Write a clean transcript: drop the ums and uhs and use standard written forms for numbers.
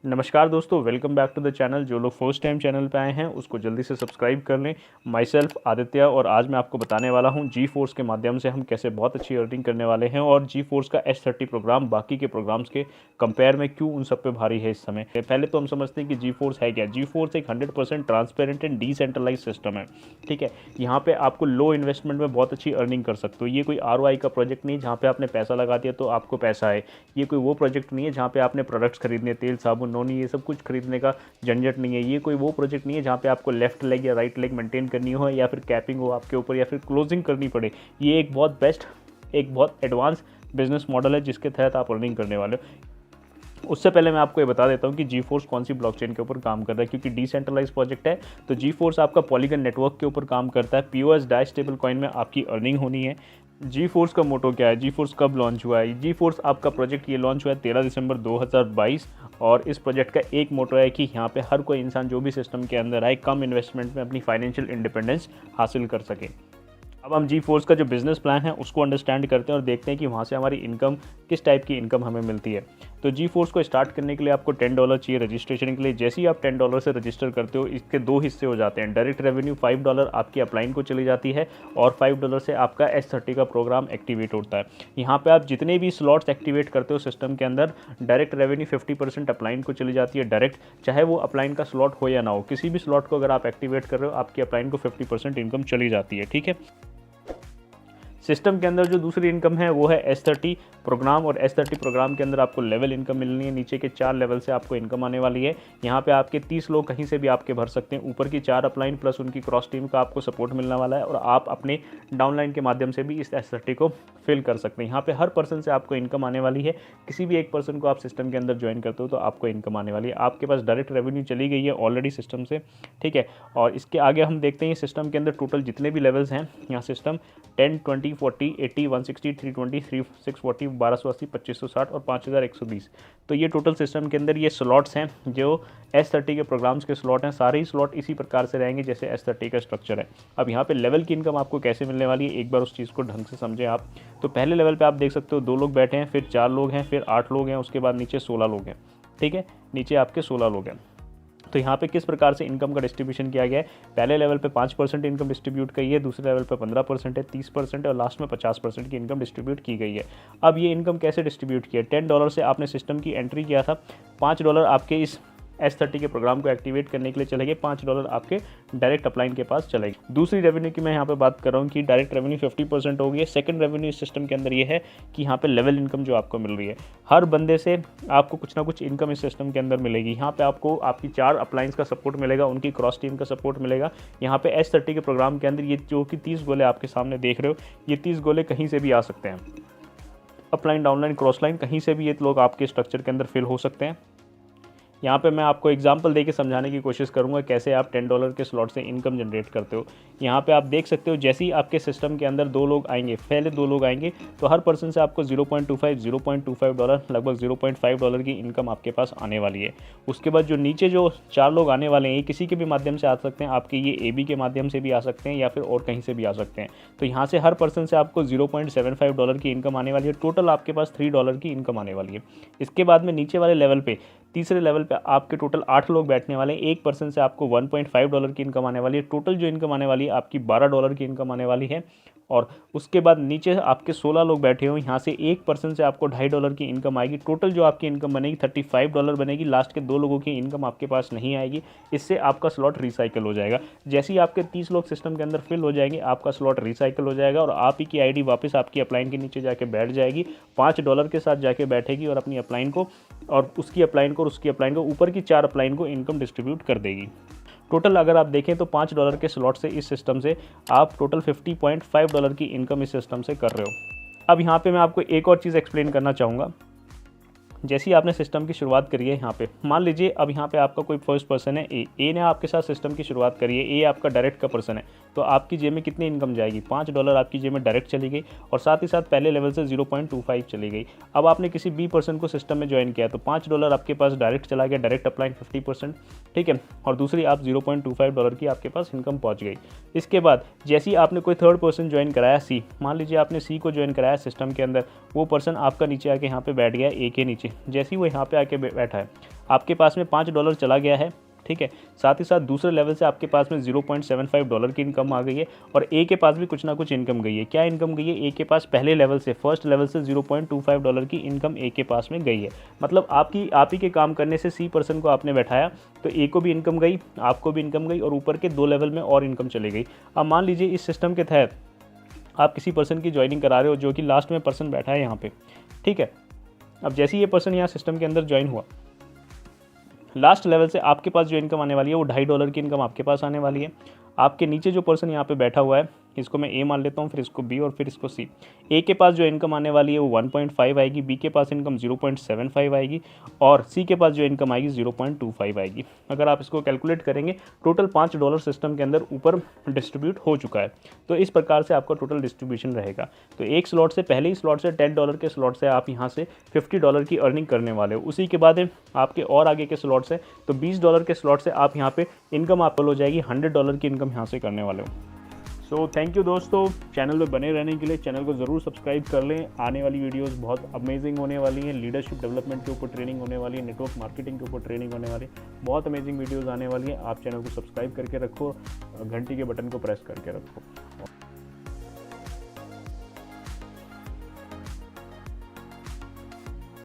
नमस्कार दोस्तों, welcome back to the channel. जो लोग फर्स्ट टाइम चैनल पे आए हैं उसको जल्दी से सब्सक्राइब कर लें। माई सेल्फ आदित्य, और आज मैं आपको बताने वाला हूं जी फोर्स के माध्यम से हम कैसे बहुत अच्छी अर्निंग करने वाले हैं और जी फोर्स का S30 प्रोग्राम बाकी के प्रोग्राम्स के कंपेयर में क्यों उन सब पे भारी है इस समय। पहले तो हम समझते हैं कि जी फोर्स है क्या। जी फोर्स एक 100% ट्रांसपेरेंट एंड डिसेंट्रलाइज सिस्टम है। ठीक है, यहाँ पे आपको लो इन्वेस्टमेंट में बहुत अच्छी अर्निंग कर सकते हो। ये कोई ROI का प्रोजेक्ट नहीं है जहाँ पे आपने पैसा लगा दिया तो आपको पैसा आए। ये कोई वो प्रोजेक्ट नहीं है जहाँ पे आपने प्रोडक्ट्स खरीदने, तेल साबुन नोनी ये सब कुछ खरीदने का झंझट नहीं है। ये कोई वो प्रोजेक्ट नहीं है जहाँ पे आपको लेफ्ट लेग या राइट लेग मेंटेन करनी हो या फिर कैपिंग हो आपके ऊपर या फिर क्लोजिंग करनी पड़े। ये एक बहुत एडवांस बिजनेस मॉडल है जिसके तहत आप अर्निंग करने वाले हो। उससे पहले मैं आपको ये बता देता हूँ कि जी फोर्स कौन सी ब्लॉकचेन के ऊपर काम कर रहा है, क्योंकि डिसेंट्रलाइज प्रोजेक्ट है तो जी फोर्स आपका पॉलीगन नेटवर्क के ऊपर काम करता है। POS डाई स्टेबल कॉइन में आपकी अर्निंग होनी है। जी फोर्स का मोटो क्या है, जी फोर्स कब लॉन्च हुआ है। जी फोर्स आपका प्रोजेक्ट ये लॉन्च हुआ है 13 दिसंबर 2022 और इस प्रोजेक्ट का एक मोटो है कि यहाँ पे हर कोई इंसान जो भी सिस्टम के अंदर आए कम इन्वेस्टमेंट में अपनी फाइनेंशियल इंडिपेंडेंस हासिल कर सके। अब हम जी फोर्स का जो बिजनेस प्लान है उसको अंडरस्टैंड करते हैं और देखते हैं कि वहाँ से हमारी इनकम किस टाइप की इनकम हमें मिलती है। तो जी फोर्स को स्टार्ट करने के लिए आपको $10 चाहिए रजिस्ट्रेशन के लिए। जैसे ही आप $10 से रजिस्टर करते हो इसके दो हिस्से हो जाते हैं। डायरेक्ट रेवेन्यू $5 आपकी अपलाइन को चली जाती है और $5 से आपका S30 का प्रोग्राम एक्टिवेट होता है। यहाँ पे आप जितने भी स्लॉट्स एक्टिवेट करते हो सिस्टम के अंदर, डायरेक्ट रेवेन्यू 50% अपलाइन को चली जाती है डायरेक्ट, चाहे वो अपलाइन का स्लॉट हो या ना हो। किसी भी स्लॉट को अगर आप एक्टिवेट कर रहे हो आपकी अपलाइन को 50% इनकम चली जाती है। ठीक है, सिस्टम के अंदर जो दूसरी इनकम है वो है S30 प्रोग्राम, और S30 प्रोग्राम के अंदर आपको लेवल इनकम मिलनी है। नीचे के 4 लेवल से आपको इनकम आने वाली है। यहाँ पे आपके 30 लोग कहीं से भी आपके भर सकते हैं। ऊपर की 4 अपलाइन प्लस उनकी क्रॉस टीम का आपको सपोर्ट मिलने वाला है और आप अपने डाउनलाइन के माध्यम से भी इस S30 को फिल कर सकते हैं। यहाँ पे हर पर्सन से आपको इनकम आने वाली है। किसी भी एक पर्सन को आप सिस्टम के अंदर ज्वाइन करते हो तो आपको इनकम आने वाली है। आपके पास डायरेक्ट रेवेन्यू चली गई है ऑलरेडी सिस्टम से। ठीक है, और इसके आगे हम देखते हैं सिस्टम के अंदर टोटल जितने भी लेवल्स हैं। यहाँ सिस्टम 10, 20, 40, 80, 160, 320, 640, 1280, 2560 और 5120। तो ये टोटल सिस्टम के अंदर ये स्लॉट्स हैं जो S30 के प्रोग्राम्स के स्लॉट हैं। सारे ही स्लॉट इसी प्रकार से रहेंगे जैसे S30 का स्ट्रक्चर है। अब यहाँ पे लेवल की इनकम आपको कैसे मिलने वाली है, एक बार उस चीज़ को ढंग से समझें आप। तो पहले लेवल पे आप देख सकते हो 2 लोग बैठे हैं, फिर 4 लोग हैं, फिर 8 लोग हैं, उसके बाद नीचे 16 लोग हैं। ठीक है, नीचे आपके 16 लोग हैं। तो यहाँ पे किस प्रकार से इनकम का डिस्ट्रीब्यूशन किया गया है। पहले लेवल पे 5% इनकम डिस्ट्रीब्यूट की है, दूसरे लेवल पे 15% है, 30% है और लास्ट में 50% की इनकम डिस्ट्रीब्यूट की गई है। अब ये इनकम कैसे डिस्ट्रीब्यूट की है। $10 से आपने सिस्टम की एंट्री किया था, $5 आपके इस S30 के प्रोग्राम को एक्टिवेट करने के लिए चले गए, $5 आपके डायरेक्ट अपलाइन के पास चले गए। दूसरी रेवेन्यू की मैं यहाँ पे बात कर रहा हूँ कि डायरेक्ट रेवेन्यू 50% हो गई है। सेकंड रेवेन्यू इस सिस्टम के अंदर ये है कि यहाँ पे लेवल इनकम जो आपको मिल रही है, हर बंदे से आपको कुछ ना कुछ इनकम इस सिस्टम के अंदर मिलेगी। यहाँ पे आपको आपकी 4 अपलाइंस का सपोर्ट मिलेगा, उनकी क्रॉस टीम का सपोर्ट मिलेगा। यहाँ पे S30 के प्रोग्राम के अंदर ये जो कि 30 गोले आपके सामने देख रहे हो, ये 30 गोले कहीं से भी आ सकते हैं। अपलाइन, डाउनलाइन, क्रॉस लाइन, कहीं से भी ये लोग आपके स्ट्रक्चर के अंदर फिल हो सकते हैं। यहाँ पे मैं आपको एग्जांपल देके समझाने की कोशिश करूँगा कैसे आप $10 के स्लॉट से इनकम जनरेट करते हो। यहाँ पे आप देख सकते हो जैसे ही आपके सिस्टम के अंदर 2 लोग आएंगे, पहले 2 लोग आएंगे तो हर पर्सन से आपको $0.25 लगभग $0.5 की इनकम आपके पास आने वाली है। उसके बाद जो नीचे जो 4 लोग आने वाले हैं ये किसी के भी माध्यम से आ सकते हैं, आपके ये AB के माध्यम से भी आ सकते हैं या फिर और कहीं से भी आ सकते हैं। तो यहाँ से हर पर्सन से आपको $0.75 की इनकम आने वाली है। टोटल आपके पास $3 की इनकम आने वाली है। इसके बाद में नीचे वाले लेवल पे, तीसरे लेवल पे आपके टोटल 8 लोग बैठने वाले हैं। एक पर्सन से आपको $1.5 की इनकम आने वाली है। टोटल जो इनकम आने वाली है आपकी $12 की इनकम आने वाली है। और उसके बाद नीचे आपके 16 लोग बैठे हुए, यहाँ से एक पर्सन से आपको $2.5 की इनकम आएगी। टोटल जो आपकी इनकम बनेगी $35 बनेगी। लास्ट के 2 लोगों की इनकम आपके पास नहीं आएगी। इससे आपका स्लॉट रिसाइकल हो जाएगा। जैसे ही आपके 30 लोग सिस्टम के अंदर फिल हो जाएंगे आपका स्लॉट रिसाइकल हो जाएगा और आप ही की ID वापस आपकी अपलाइन के नीचे जाके बैठ जाएगी, $5 के साथ जाके बैठेगी और अपनी अपलाइन को और उसकी अपलाइन को और उसकी अपलाइन को ऊपर की 4 अपलाइन को इनकम डिस्ट्रीब्यूट कर देगी। टोटल अगर आप देखें तो $5 के स्लॉट से इस सिस्टम से आप टोटल $50.5 की इनकम इस सिस्टम से कर रहे हो। अब यहाँ पे मैं आपको एक और चीज़ एक्सप्लेन करना चाहूँगा। जैसे ही आपने सिस्टम की शुरुआत करी है, यहाँ पे मान लीजिए अब यहाँ पे आपका कोई फर्स्ट पर्सन है ए ने आपके साथ सिस्टम की शुरुआत करी है। ए आपका डायरेक्ट का पर्सन है, तो आपकी जेब में कितनी इनकम जाएगी, $5 आपकी जेब में डायरेक्ट चली गई और साथ ही साथ पहले लेवल से 0.25 चली गई। अब आपने किसी बी पर्सन को सिस्टम में ज्वाइन किया तो $5 आपके पास डायरेक्ट चला गया, डायरेक्ट अपलाइन 50%। ठीक है, और दूसरी आप $0.25 की आपके पास इनकम पहुँच गई। इसके बाद जैसे ही आपने कोई थर्ड पर्सन ज्वाइन कराया सी, मान लीजिए आपने सी को ज्वाइन कराया सिस्टम के अंदर, वो पर्सन आपका नीचे आके यहाँ पे बैठ गया ए के नीचे। जैसे ही वो यहाँ पे आके बैठा है, आपके पास में $5 चला गया है, ठीक है। साथ ही साथ दूसरे लेवल से आपके पास में $0.75 की इनकम आ गई है और ए के पास भी कुछ ना कुछ इनकम गई है। क्या इनकम गई है? ए के पास पहले लेवल से, फर्स्ट लेवल से $0.25 की इनकम ए के पास में गई है। मतलब आप ही के काम करने से सी पर्सन को आपने बैठाया तो ए को भी इनकम गई, आपको भी इनकम गई और ऊपर के 2 लेवल में और इनकम चली गई। अब मान लीजिए इस सिस्टम के तहत आप किसी पर्सन की ज्वाइनिंग करा रहे हो जो कि लास्ट में पर्सन बैठा है यहाँ पे, ठीक है। अब जैसे ये पर्सन यहाँ सिस्टम के अंदर ज्वाइन हुआ, लास्ट लेवल से आपके पास जो इनकम आने वाली है वो $2.5 की इनकम आपके पास आने वाली है। आपके नीचे जो पर्सन यहाँ पे बैठा हुआ है, इसको मैं ए मान लेता हूँ, फिर इसको बी और फिर इसको सी। ए के पास जो इनकम आने वाली है वो 1.5 आएगी, बी के पास इनकम 0.75 आएगी और सी के पास जो इनकम आएगी 0.25 आएगी। अगर आप इसको कैलकुलेट करेंगे टोटल $5 सिस्टम के अंदर ऊपर डिस्ट्रीब्यूट हो चुका है। तो इस प्रकार से आपका टोटल डिस्ट्रीब्यूशन रहेगा। तो एक स्लॉट से, पहले ही स्लॉट से $10 के स्लॉट से आप यहाँ से $50 की अर्निंग करने वाले हो। उसी के बाद आपके और आगे के स्लॉट से तो $20 के स्लॉट से आप यहाँ पे इनकम आपको हो जाएगी, $100 की इनकम यहाँ से करने वाले हो। सो थैंक यू दोस्तों, चैनल पे बने रहने के लिए चैनल को ज़रूर सब्सक्राइब कर लें। आने वाली वीडियोस बहुत अमेजिंग होने वाली हैं। लीडरशिप डेवलपमेंट के ऊपर ट्रेनिंग होने वाली है, नेटवर्क मार्केटिंग के ऊपर ट्रेनिंग होने वाली है, बहुत अमेजिंग वीडियोस आने वाली हैं। आप चैनल को सब्सक्राइब करके रखो, घंटी के बटन को प्रेस करके रखो।